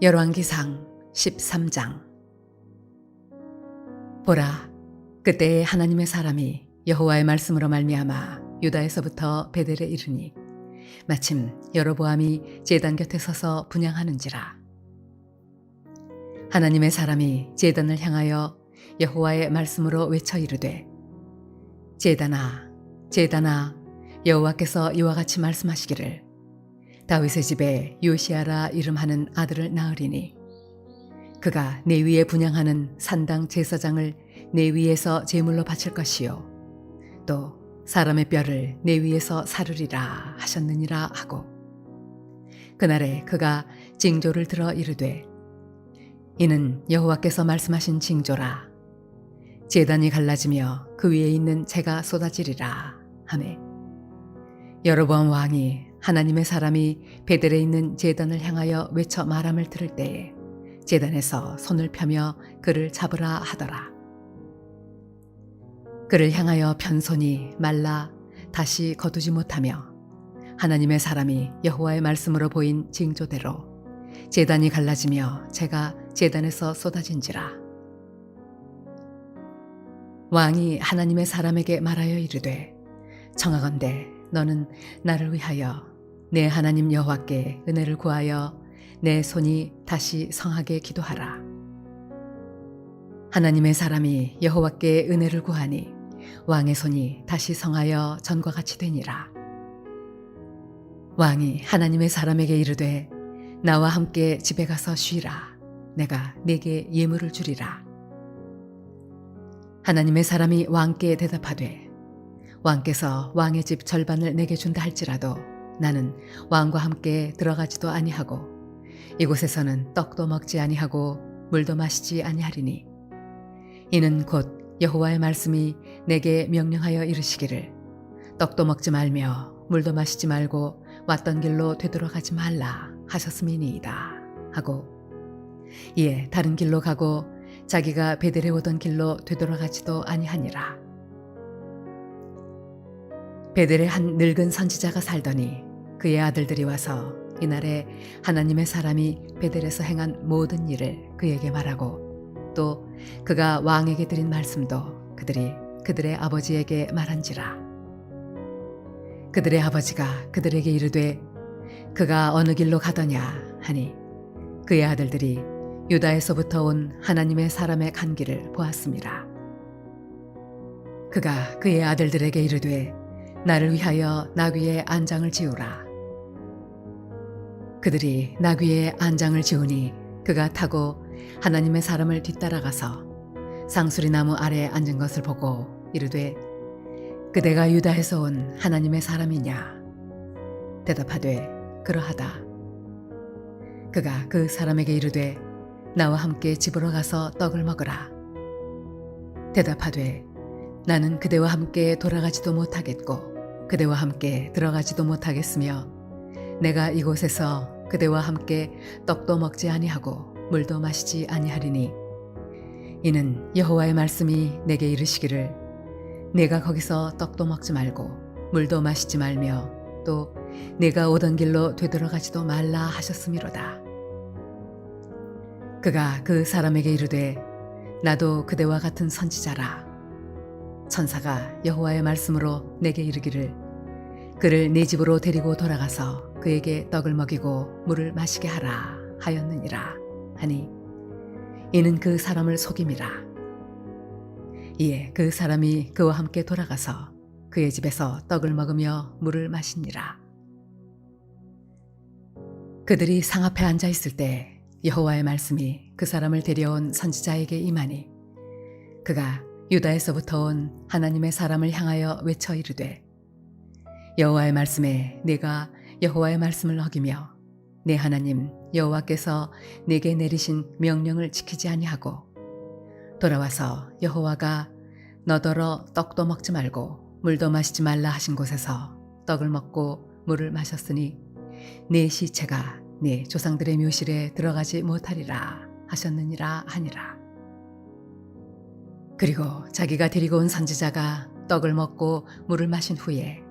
열왕기상 13장. 보라, 그때에 하나님의 사람이 여호와의 말씀으로 말미암아 유다에서부터 베델에 이르니 마침 여로보암이 제단 곁에 서서 분향하는지라. 하나님의 사람이 제단을 향하여 여호와의 말씀으로 외쳐 이르되, 제단아, 제단아, 여호와께서 이와 같이 말씀하시기를, 다윗의 집에 요시아라 이름하는 아들을 낳으리니 그가 내 위에 분향하는 산당 제사장을 내 위에서 제물로 바칠 것이요 또 사람의 뼈를 내 위에서 사르리라 하셨느니라 하고, 그날에 그가 징조를 들어 이르되, 이는 여호와께서 말씀하신 징조라. 제단이 갈라지며 그 위에 있는 재가 쏟아지리라 하매, 여로보암 왕이 하나님의 사람이 베델에 있는 제단을 향하여 외쳐 말함을 들을 때에 제단에서 손을 펴며 그를 잡으라 하더라. 그를 향하여 편 손이 말라 다시 거두지 못하며 하나님의 사람이 여호와의 말씀으로 보인 징조대로 제단이 갈라지며 재가 제단에서 쏟아진지라. 왕이 하나님의 사람에게 말하여 이르되, 청하건대 너는 나를 위하여 내 하나님 여호와께 은혜를 구하여 내 손이 다시 성하게 기도하라. 하나님의 사람이 여호와께 은혜를 구하니 왕의 손이 다시 성하여 전과 같이 되니라. 왕이 하나님의 사람에게 이르되, 나와 함께 집에 가서 쉬라. 내가 네게 예물을 주리라. 하나님의 사람이 왕께 대답하되, 왕께서 왕의 집 절반을 내게 준다 할지라도 나는 왕과 함께 들어가지도 아니하고 이곳에서는 떡도 먹지 아니하고 물도 마시지 아니하리니, 이는 곧 여호와의 말씀이 내게 명령하여 이르시기를, 떡도 먹지 말며 물도 마시지 말고 왔던 길로 되돌아가지 말라 하셨음이니이다 하고, 이에 다른 길로 가고 자기가 베델에 오던 길로 되돌아가지도 아니하니라. 베델에 한 늙은 선지자가 살더니 그의 아들들이 와서 이날에 하나님의 사람이 베델에서 행한 모든 일을 그에게 말하고 또 그가 왕에게 드린 말씀도 그들이 그들의 아버지에게 말한지라. 그들의 아버지가 그들에게 이르되, 그가 어느 길로 가더냐 하니 그의 아들들이 유다에서부터 온 하나님의 사람의 간 길을 보았습니다. 그가 그의 아들들에게 이르되, 나를 위하여 나귀의 안장을 지우라. 그들이 나귀의 안장을 지우니 그가 타고 하나님의 사람을 뒤따라가서 상수리 나무 아래에 앉은 것을 보고 이르되, 그대가 유다에서 온 하나님의 사람이냐? 대답하되, 그러하다. 그가 그 사람에게 이르되, 나와 함께 집으로 가서 떡을 먹으라. 대답하되, 나는 그대와 함께 돌아가지도 못하겠고 그대와 함께 들어가지도 못하겠으며 내가 이곳에서 그대와 함께 떡도 먹지 아니하고 물도 마시지 아니하리니, 이는 여호와의 말씀이 내게 이르시기를, 내가 거기서 떡도 먹지 말고 물도 마시지 말며 또 내가 오던 길로 되돌아가지도 말라 하셨음이로다. 그가 그 사람에게 이르되, 나도 그대와 같은 선지자라. 천사가 여호와의 말씀으로 내게 이르기를, 그를 네 집으로 데리고 돌아가서 그에게 떡을 먹이고 물을 마시게 하라 하였느니라 하니, 이는 그 사람을 속임이라. 이에 그 사람이 그와 함께 돌아가서 그의 집에서 떡을 먹으며 물을 마시니라. 그들이 상 앞에 앉아 있을 때 여호와의 말씀이 그 사람을 데려온 선지자에게 임하니, 그가 유다에서부터 온 하나님의 사람을 향하여 외쳐 이르되, 여호와의 말씀에 네가 여호와의 말씀을 어기며 내 하나님 여호와께서 네게 내리신 명령을 지키지 아니하고 돌아와서 여호와가 너더러 떡도 먹지 말고 물도 마시지 말라 하신 곳에서 떡을 먹고 물을 마셨으니 네 시체가 네 조상들의 묘실에 들어가지 못하리라 하셨느니라 하니라. 그리고 자기가 데리고 온 선지자가 떡을 먹고 물을 마신 후에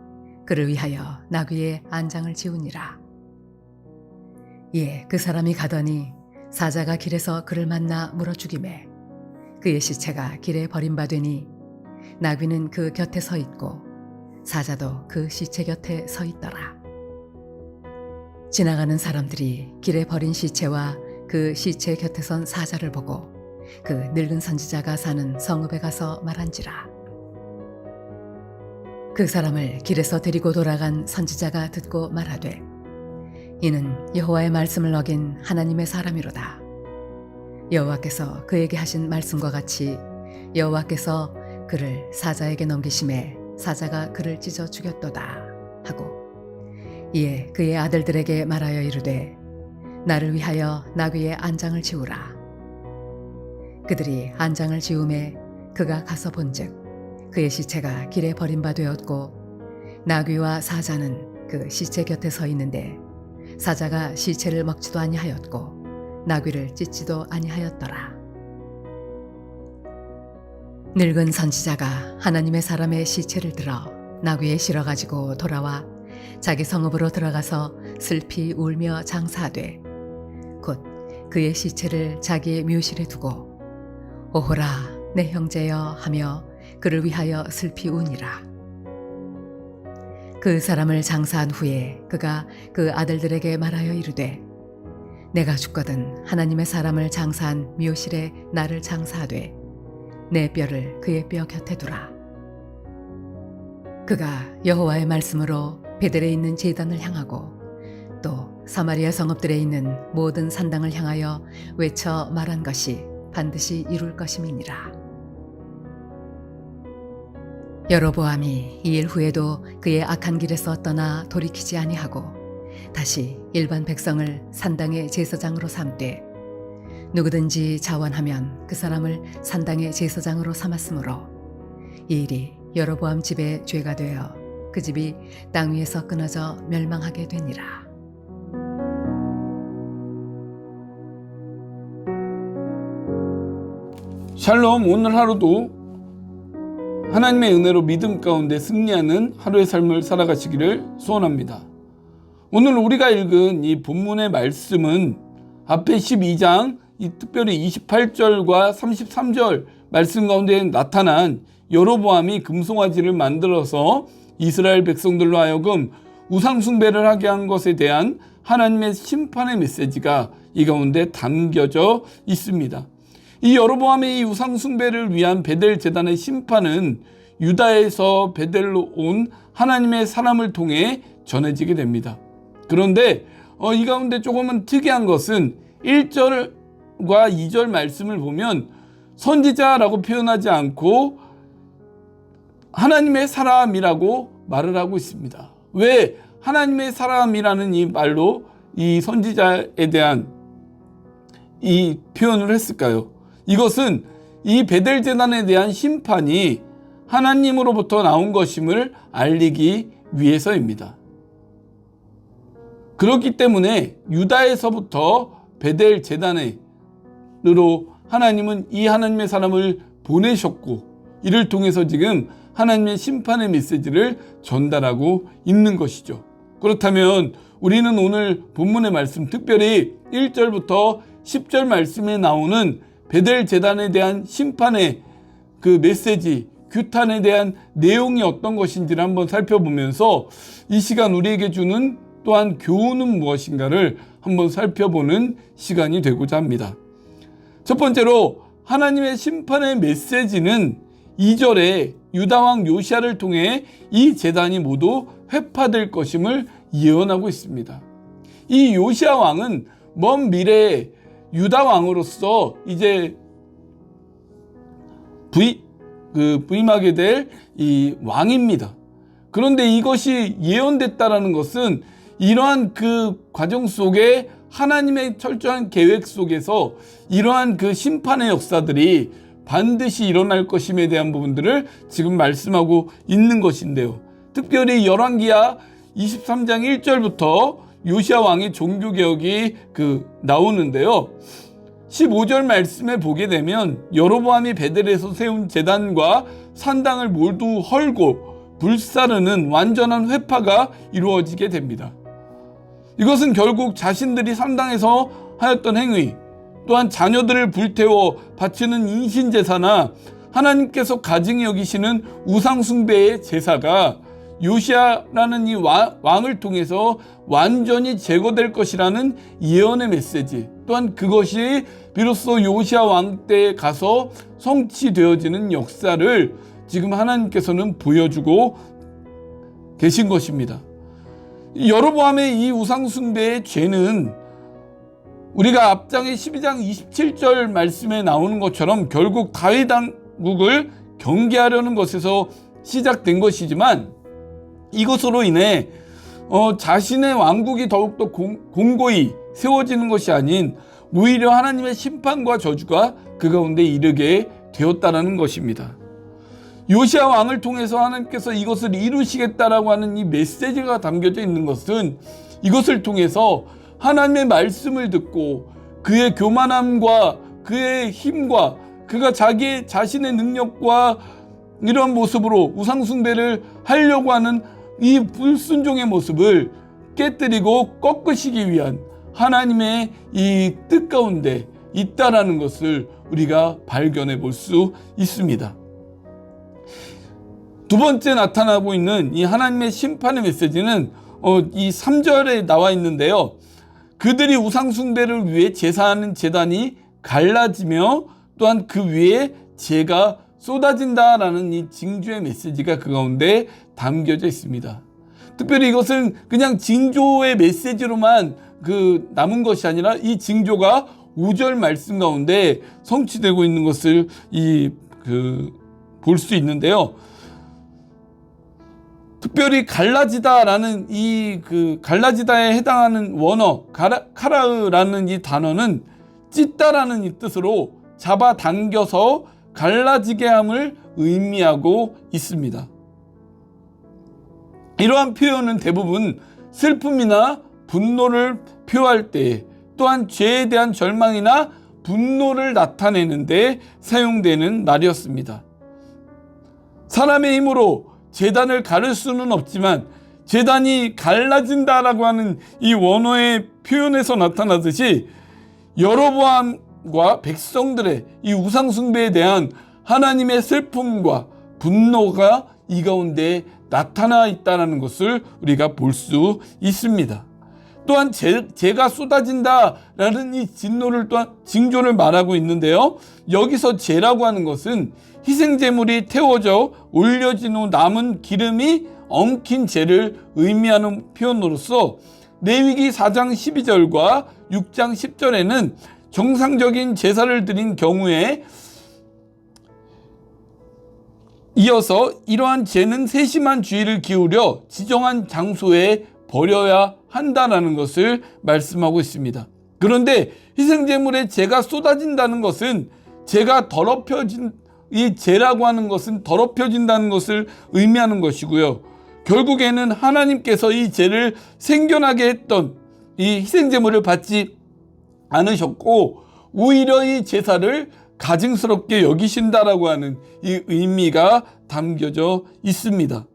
그를 위하여 나귀의 안장을 지우니라. 이에 그 사람이 가더니 사자가 길에서 그를 만나 물어 죽이매 그의 시체가 길에 버림받으니 나귀는 그 곁에 서 있고 사자도 그 시체 곁에 서 있더라. 지나가는 사람들이 길에 버린 시체와 그 시체 곁에 선 사자를 보고 그 늙은 선지자가 사는 성읍에 가서 말한지라. 그 사람을 길에서 데리고 돌아간 선지자가 듣고 말하되 이는 여호와의 말씀을 어긴 하나님의 사람이로다. 여호와께서 그에게 하신 말씀과 같이 여호와께서 그를 사자에게 넘기심에 사자가 그를 찢어 죽였도다 하고 이에 그의 아들들에게 말하여 이르되 나를 위하여 나귀의 안장을 지우라. 그들이 안장을 지우매 그가 가서 본즉 그의 시체가 길에 버림받되었고 나귀와 사자는 그 시체 곁에 서 있는데 사자가 시체를 먹지도 아니하였고 나귀를 찢지도 아니하였더라. 늙은 선지자가 하나님의 사람의 시체를 들어 나귀에 실어 가지고 돌아와 자기 성읍으로 들어가서 슬피 울며 장사하되 곧 그의 시체를 자기의 묘실에 두고 오호라 내 형제여 하며 그를 위하여 슬피 우니라. 그 사람을 장사한 후에 그가 그 아들들에게 말하여 이르되 내가 죽거든 하나님의 사람을 장사한 묘실에 나를 장사하되 내 뼈를 그의 뼈 곁에 두라. 그가 여호와의 말씀으로 베델에 있는 제단을 향하고 또 사마리아 성읍들에 있는 모든 산당을 향하여 외쳐 말한 것이 반드시 이룰 것임이니라. 여로보암이 이 일 후에도 그의 악한 길에서 떠나 돌이키지 아니하고 다시 일반 백성을 산당의 제사장으로 삼되 누구든지 자원하면 그 사람을 산당의 제사장으로 삼았으므로 이 일이 여로보암 집의 죄가 되어 그 집이 땅 위에서 끊어져 멸망하게 되니라. 샬롬. 오늘 하루도 하나님의 은혜로 믿음 가운데 승리하는 하루의 삶을 살아가시기를 소원합니다. 오늘 우리가 읽은 이 본문의 말씀은 앞에 12장 특별히 28절과 33절 말씀 가운데 나타난 여로보암이 금송아지를 만들어서 이스라엘 백성들로 하여금 우상 숭배를 하게 한 것에 대한 하나님의 심판의 메시지가 이 가운데 담겨져 있습니다. 이 여로보암의 이 우상 숭배를 위한 베델 제단의 심판은 유다에서 베델로 온 하나님의 사람을 통해 전해지게 됩니다. 그런데 이 가운데 조금은 특이한 것은 1절과 2절 말씀을 보면 선지자라고 표현하지 않고 하나님의 사람이라고 말을 하고 있습니다. 왜 하나님의 사람이라는 이 말로 이 선지자에 대한 이 표현을 했을까요? 이것은 이 베델 제단에 대한 심판이 하나님으로부터 나온 것임을 알리기 위해서입니다. 그렇기 때문에 유다에서부터 베델 제단으로 하나님은 이 하나님의 사람을 보내셨고 이를 통해서 지금 하나님의 심판의 메시지를 전달하고 있는 것이죠. 그렇다면 우리는 오늘 본문의 말씀, 특별히 1절부터 10절 말씀에 나오는 베델 제단에 대한 심판의 그 메시지, 규탄에 대한 내용이 어떤 것인지를 한번 살펴보면서 이 시간 우리에게 주는 또한 교훈은 무엇인가를 한번 살펴보는 시간이 되고자 합니다. 첫 번째로 하나님의 심판의 메시지는 2절에 유다왕 요시야를 통해 이 제단이 모두 회파될 것임을 예언하고 있습니다. 이 요시야 왕은 먼 미래에 유다 왕으로서 이제 부임하게 될 이 왕입니다. 그런데 이것이 예언됐다라는 것은 이러한 그 과정 속에 하나님의 철저한 계획 속에서 이러한 그 심판의 역사들이 반드시 일어날 것임에 대한 부분들을 지금 말씀하고 있는 것인데요. 특별히 열왕기하 23장 1절부터 요시야 왕의 종교개혁이 나오는데요. 15절 말씀에 보게 되면 여로보암이 베델에서 세운 제단과 산당을 모두 헐고 불사르는 완전한 회파가 이루어지게 됩니다. 이것은 결국 자신들이 산당에서 하였던 행위, 또한 자녀들을 불태워 바치는 인신제사나 하나님께서 가증히 여기시는 우상숭배의 제사가 요시아라는 이 왕을 통해서 완전히 제거될 것이라는 예언의 메시지, 또한 그것이 비로소 요시아 왕 때에 가서 성취되어지는 역사를 지금 하나님께서는 보여주고 계신 것입니다. 여로보암의 이 우상숭배의 죄는 우리가 앞장의 12장 27절 말씀에 나오는 것처럼 결국 다윗 왕국을 경계하려는 것에서 시작된 것이지만, 이것으로 인해 자신의 왕국이 더욱더 공고히 세워지는 것이 아닌 오히려 하나님의 심판과 저주가 그 가운데 이르게 되었다는 것입니다. 요시아 왕을 통해서 하나님께서 이것을 이루시겠다라고 하는 이 메시지가 담겨져 있는 것은, 이것을 통해서 하나님의 말씀을 듣고 그의 교만함과 그의 힘과 그가 자신의 능력과 이런 모습으로 우상숭배를 하려고 하는 이 불순종의 모습을 깨뜨리고 꺾으시기 위한 하나님의 이 뜻 가운데 있다라는 것을 우리가 발견해 볼 수 있습니다. 두 번째 나타나고 있는 이 하나님의 심판의 메시지는 이 3절에 나와 있는데요. 그들이 우상숭배를 위해 제사하는 제단이 갈라지며 또한 그 위에 재가 쏟아진다라는 이 징조의 메시지가 그 가운데 담겨져 있습니다. 특별히 이것은 그냥 징조의 메시지로만 남은 것이 아니라 이 징조가 5절 말씀 가운데 성취되고 있는 것을 볼 수 있는데요. 특별히 갈라지다라는 갈라지다에 해당하는 원어 카라으라는 이 단어는 찢다라는 이 뜻으로 잡아당겨서 갈라지게 함을 의미하고 있습니다. 이러한 표현은 대부분 슬픔이나 분노를 표할 때, 또한 죄에 대한 절망이나 분노를 나타내는 데 사용되는 말이었습니다. 사람의 힘으로 제단을 가를 수는 없지만 제단이 갈라진다라고 하는 이 원어의 표현에서 나타나듯이 여로보암과 백성들의 이 우상숭배에 대한 하나님의 슬픔과 분노가 이 가운데 나타나 있다는 것을 우리가 볼 수 있습니다. 또한 재가 쏟아진다라는 이 징조를 말하고 있는데요. 여기서 재라고 하는 것은 희생제물이 태워져 올려진 후 남은 기름이 엉킨 재를 의미하는 표현으로서 레위기 4장 12절과 6장 10절에는 정상적인 제사를 드린 경우에 이어서 이러한 재는 세심한 주의를 기울여 지정한 장소에 버려야 한다는 것을 말씀하고 있습니다. 그런데 희생제물에 재가 쏟아진다는 것은 이 재라고 하는 것은 더럽혀진다는 것을 의미하는 것이고요. 결국에는 하나님께서 이 재를 생겨나게 했던 이 희생제물을 받지 않으셨고 오히려 이 제사를 가증스럽게 여기신다라고 하는 이 의미가 담겨져 있습니다.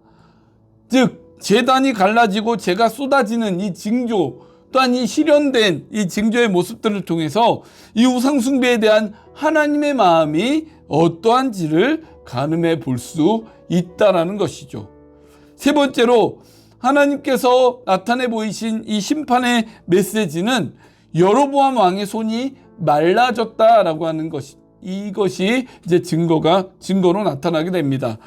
즉 제단이 갈라지고 재가 쏟아지는 이 징조, 또한 이 실현된 이 징조의 모습들을 통해서 이 우상숭배에 대한 하나님의 마음이 어떠한지를 가늠해 볼 수 있다라는 것이죠. 세 번째로 하나님께서 나타내 보이신 이 심판의 메시지는 여로보암 왕의 손이 말라졌다라고 하는 이것이 이제 증거로 나타나게 됩니다.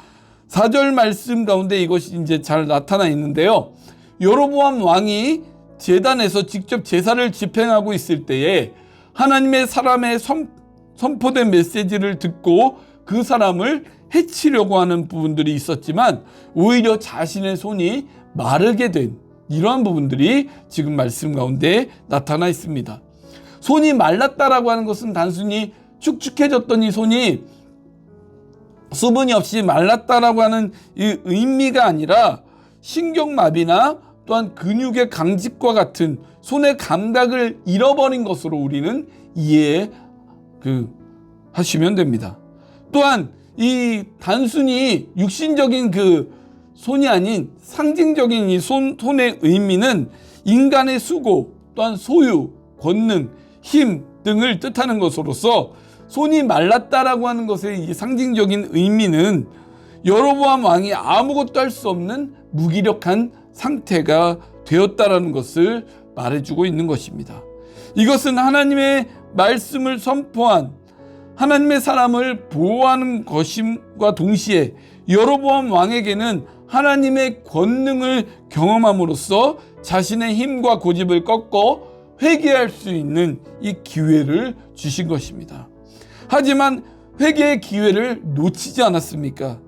4절 말씀 가운데 이것이 이제 잘 나타나 있는데요. 여로보암 왕이 제단에서 직접 제사를 집행하고 있을 때에 하나님의 사람의 선포된 메시지를 듣고 그 사람을 해치려고 하는 부분들이 있었지만 오히려 자신의 손이 마르게 된 이러한 부분들이 지금 말씀 가운데 나타나 있습니다. 손이 말랐다라고 하는 것은 단순히 축축해졌던 이 손이 수분이 없이 말랐다라고 하는 이 의미가 아니라 신경마비나 또한 근육의 강직과 같은 손의 감각을 잃어버린 것으로 우리는 하시면 됩니다. 또한 이 단순히 육신적인 손이 아닌 상징적인 이 손의 의미는 인간의 수고, 또한 소유, 권능, 힘, 등을 뜻하는 것으로서 손이 말랐다라고 하는 것의 이 상징적인 의미는 여로보암 왕이 아무것도 할 수 없는 무기력한 상태가 되었다라는 것을 말해주고 있는 것입니다. 이것은 하나님의 말씀을 선포한 하나님의 사람을 보호하는 것임과 동시에 여로보암 왕에게는 하나님의 권능을 경험함으로써 자신의 힘과 고집을 꺾어 회개할 수 있는 이 기회를 주신 것입니다. 하지만 회개의 기회를 놓치지 않았습니까?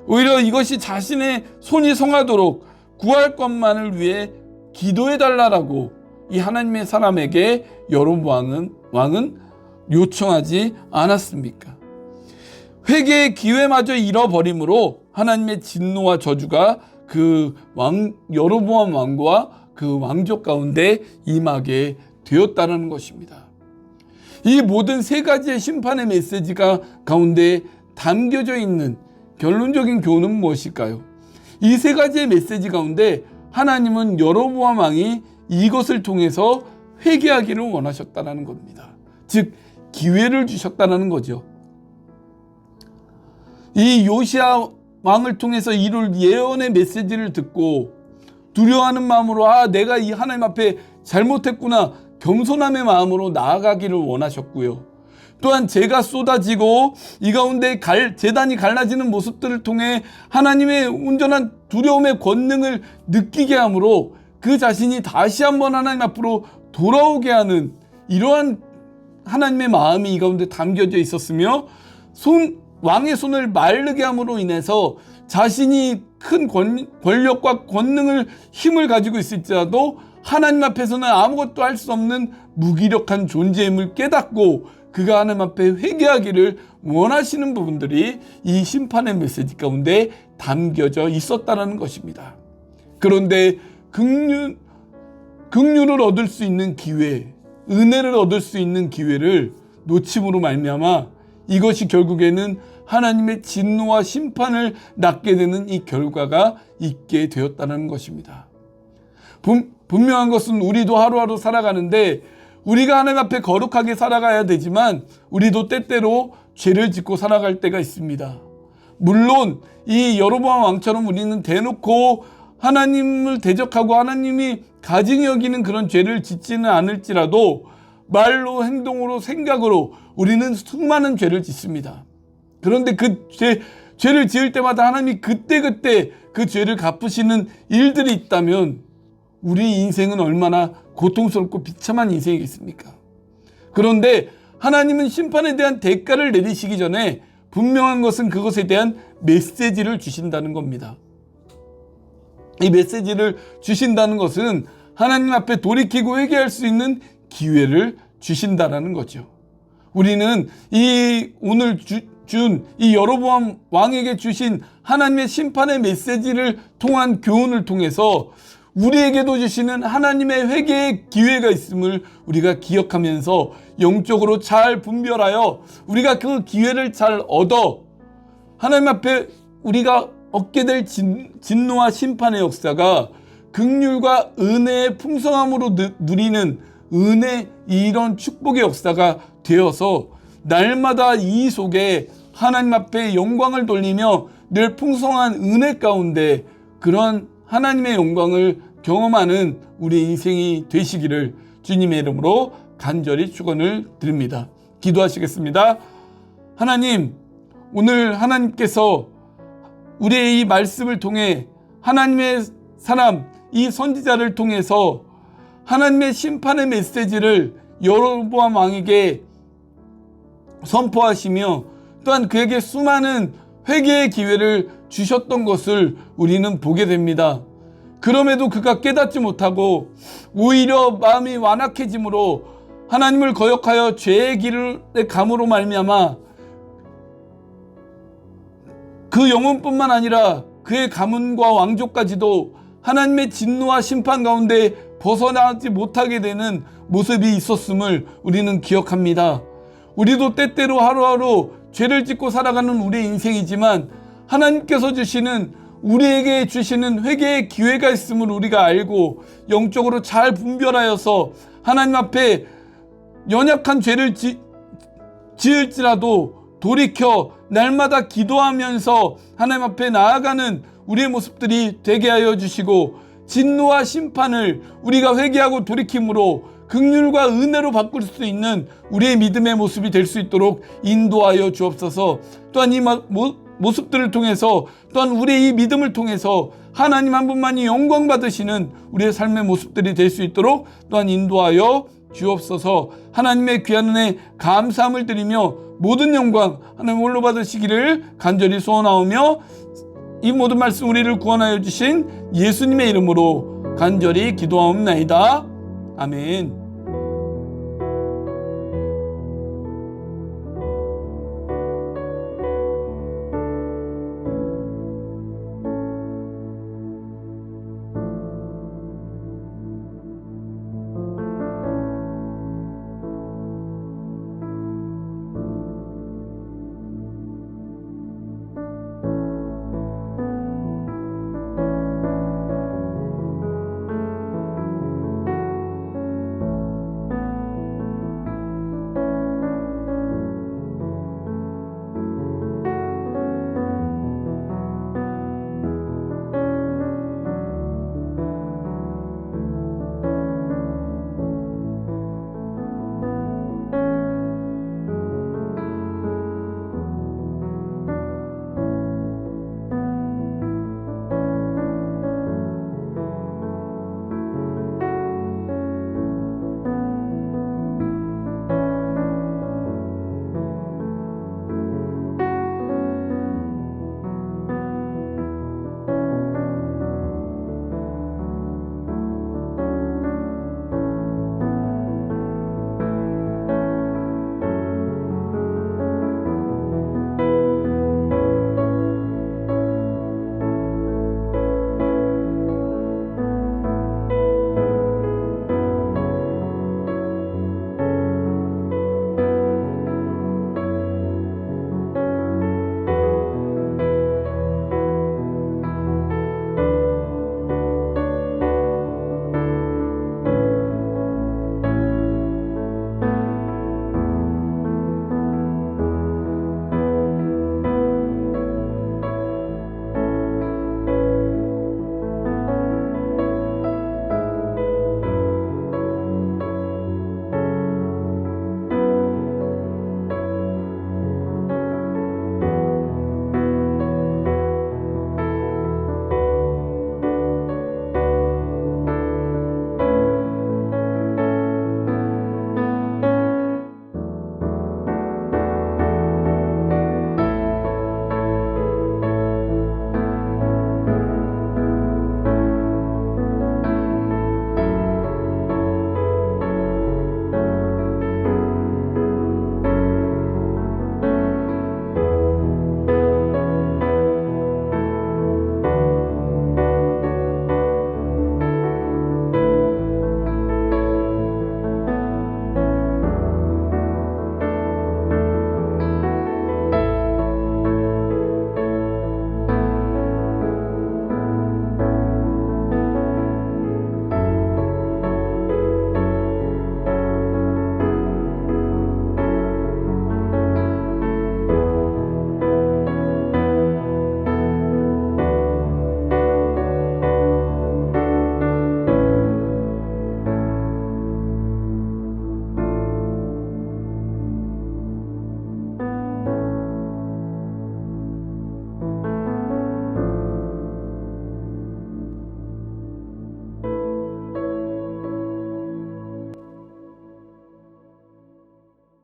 오히려 이것이 자신의 손이 성하도록 구할 것만을 위해 기도해 달라라고 이 하나님의 사람에게 여로보암 왕은 요청하지 않았습니까? 회개의 기회마저 잃어버림으로 하나님의 진노와 저주가 그 여로보암 왕과 그 왕족 가운데 임하게 되었다는 것입니다. 이 모든 세 가지의 심판의 메시지가 가운데 담겨져 있는 결론적인 교훈은 무엇일까요? 이 세 가지의 메시지 가운데 하나님은 여로보암 왕이 이것을 통해서 회개하기를 원하셨다는 겁니다. 즉 기회를 주셨다는 거죠. 이 요시야 왕을 통해서 이룰 예언의 메시지를 듣고 두려워하는 마음으로 내가 이 하나님 앞에 잘못했구나 겸손함의 마음으로 나아가기를 원하셨고요. 또한 재가 쏟아지고 이 가운데 제단이 갈라지는 모습들을 통해 하나님의 온전한 두려움의 권능을 느끼게 함으로 그 자신이 다시 한번 하나님 앞으로 돌아오게 하는 이러한 하나님의 마음이 이 가운데 담겨져 있었으며 왕의 손을 마르게 함으로 인해서 자신이 큰 권력과 권능을 힘을 가지고 있을지라도 하나님 앞에서는 아무것도 할 수 없는 무기력한 존재임을 깨닫고 그가 하나님 앞에 회개하기를 원하시는 부분들이 이 심판의 메시지 가운데 담겨져 있었다는 것입니다. 그런데 긍휼을 얻을 수 있는 기회, 은혜를 얻을 수 있는 기회를 놓침으로 말미암아 이것이 결국에는 하나님의 진노와 심판을 낳게 되는 이 결과가 있게 되었다는 것입니다. 분명한 것은 우리도 하루하루 살아가는데 우리가 하나님 앞에 거룩하게 살아가야 되지만 우리도 때때로 죄를 짓고 살아갈 때가 있습니다. 물론 이 여로보암 왕처럼 우리는 대놓고 하나님을 대적하고 하나님이 가증히 여기는 그런 죄를 짓지는 않을지라도 말로 행동으로 생각으로 우리는 수많은 죄를 짓습니다. 그런데 그 죄를 지을 때마다 하나님이 그때그때 그 죄를 갚으시는 일들이 있다면 우리 인생은 얼마나 고통스럽고 비참한 인생이겠습니까? 그런데 하나님은 심판에 대한 대가를 내리시기 전에 분명한 것은 그것에 대한 메시지를 주신다는 겁니다. 이 메시지를 주신다는 것은 하나님 앞에 돌이키고 회개할 수 있는 기회를 주신다는 거죠. 우리는 오늘 준 이 여로보암 왕에게 주신 하나님의 심판의 메시지를 통한 교훈을 통해서 우리에게도 주시는 하나님의 회개의 기회가 있음을 우리가 기억하면서 영적으로 잘 분별하여 우리가 그 기회를 잘 얻어 하나님 앞에 우리가 얻게 될 진노와 심판의 역사가 긍휼과 은혜의 풍성함으로 누리는 은혜 이런 축복의 역사가 되어서 날마다 이 속에 하나님 앞에 영광을 돌리며 늘 풍성한 은혜 가운데 그런 하나님의 영광을 경험하는 우리 인생이 되시기를 주님의 이름으로 간절히 축원을 드립니다. 기도하시겠습니다. 하나님, 오늘 하나님께서 우리의 이 말씀을 통해 하나님의 사람, 이 선지자를 통해서 하나님의 심판의 메시지를 여로보암 왕에게 선포하시며 또한 그에게 수많은 회개의 기회를 주셨던 것을 우리는 보게 됩니다. 그럼에도 그가 깨닫지 못하고 오히려 마음이 완악해짐으로 하나님을 거역하여 죄의 길에 감으로 말미암아 그 영혼뿐만 아니라 그의 가문과 왕족까지도 하나님의 진노와 심판 가운데 벗어나지 못하게 되는 모습이 있었음을 우리는 기억합니다. 우리도 때때로 하루하루 죄를 짓고 살아가는 우리의 인생이지만 하나님께서 우리에게 주시는 회개의 기회가 있음을 우리가 알고 영적으로 잘 분별하여서 하나님 앞에 연약한 죄를 지을지라도 돌이켜 날마다 기도하면서 하나님 앞에 나아가는 우리의 모습들이 되게 하여 주시고, 진노와 심판을 우리가 회개하고 돌이킴으로 긍휼과 은혜로 바꿀 수 있는 우리의 믿음의 모습이 될 수 있도록 인도하여 주옵소서. 또한 이 모습들을 통해서, 또한 우리의 이 믿음을 통해서 하나님 한 분만이 영광 받으시는 우리의 삶의 모습들이 될 수 있도록 또한 인도하여 주옵소서. 하나님의 귀한 은혜 감사함을 드리며 모든 영광 하나님 홀로 받으시기를 간절히 소원하오며, 이 모든 말씀 우리를 구원하여 주신 예수님의 이름으로 간절히 기도하옵나이다. 아멘.